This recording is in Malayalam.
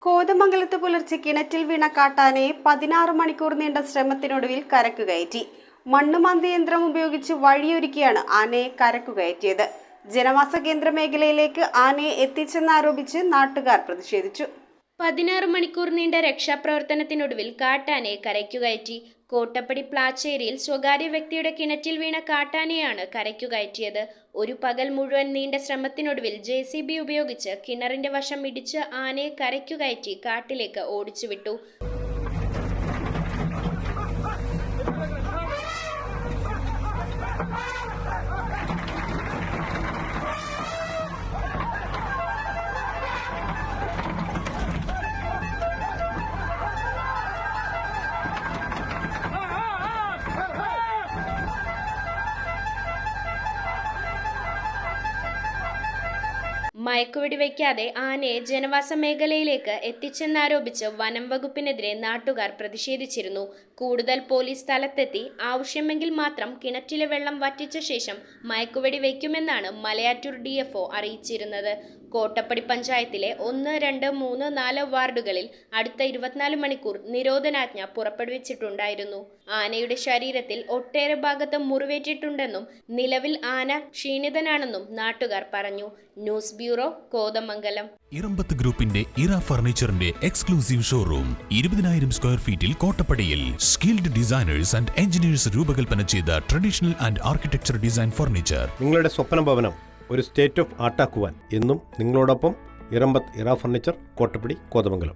കോതമംഗലത്ത് പുലർച്ചെ കിണറ്റിൽ വീണ കാട്ടാനയെ 16 മണിക്കൂർ നീണ്ട ശ്രമത്തിനൊടുവിൽ കരക്കു കയറ്റി. മണ്ണുമാന്തി യന്ത്രം ഉപയോഗിച്ച് വഴിയൊരുക്കിയാണ് ആനയെ കരക്കു കയറ്റിയത്. ജനവാസ കേന്ദ്ര മേഖലയിലേക്ക് ആനയെ എത്തിച്ചെന്നാരോപിച്ച് നാട്ടുകാർ പ്രതിഷേധിച്ചു. 16 മണിക്കൂർ നീണ്ട രക്ഷാപ്രവർത്തനത്തിനൊടുവിൽ കാട്ടാനയെ കരയ്ക്കു കയറ്റി. കോട്ടപ്പടി പ്ലാച്ചേരിയിൽ സ്വകാര്യ വ്യക്തിയുടെ കിണറ്റിൽ വീണ കാട്ടാനയാണ് കരയ്ക്കു കയറ്റിയത്. ഒരു പകൽ മുഴുവൻ നീണ്ട ശ്രമത്തിനൊടുവിൽ JCB ഉപയോഗിച്ച് കിണറിന്റെ വശം ഇടിച്ച് ആനയെ കരയ്ക്കു കയറ്റി കാട്ടിലേക്ക് ഓടിച്ചുവിട്ടു. മയക്കുവെടി വയ്ക്കാതെ ആനയെ ജനവാസ മേഖലയിലേക്ക് എത്തിച്ചെന്നാരോപിച്ച് വനം വകുപ്പിനെതിരെ നാട്ടുകാർ പ്രതിഷേധിച്ചിരുന്നു. കൂടുതൽ പോലീസ് സ്ഥലത്തെത്തി ആവശ്യമെങ്കിൽ മാത്രം കിണറ്റിലെ വെള്ളം വറ്റിച്ച ശേഷം മയക്കുവെടി വയ്ക്കുമെന്നാണ് മലയാറ്റൂർ DFO അറിയിച്ചിരുന്നത്. കോട്ടപ്പടി പഞ്ചായത്തിലെ 1, 2, 3, 4 വാർഡുകളിൽ അടുത്ത 24 മണിക്കൂർ നിരോധനാജ്ഞ പുറപ്പെടുവിച്ചിട്ടുണ്ടായിരുന്നു. ആനയുടെ ശരീരത്തിൽ ഒട്ടേറെ ഭാഗത്ത് മുറിവേറ്റിട്ടുണ്ടെന്നും നിലവിൽ ആന ക്ഷീണിതനാണെന്നും നാട്ടുകാർ പറഞ്ഞു. News bureau, Kothamangalam. ഇറമ്പത്ത് ഗ്രൂപ്പിന്റെ ഇറ ഫർണിച്ചറിന്റെ എക്സ്ക്ലൂസീവ് ഷോറൂം 20,000 സ്ക്വയർ ഫീറ്റിൽ കോട്ടപ്പടിയിൽ. സ്കിൽഡ് ഡിസൈനേഴ്സ് ആൻഡ് എഞ്ചിനീയേഴ്സ് രൂപകൽപ്പന ചെയ്ത traditional and architecture design furniture. നിങ്ങളുടെ സ്വപ്ന ഭവനം ഒരു സ്റ്റേറ്റ് ഓഫ് ആർട്ടാക്കുവാൻ എന്നും നിങ്ങളോടൊപ്പം ഇറമ്പത്ത് ഇറ ഫർണിച്ചർ, കോട്ടപ്പടി, കോതമംഗലം.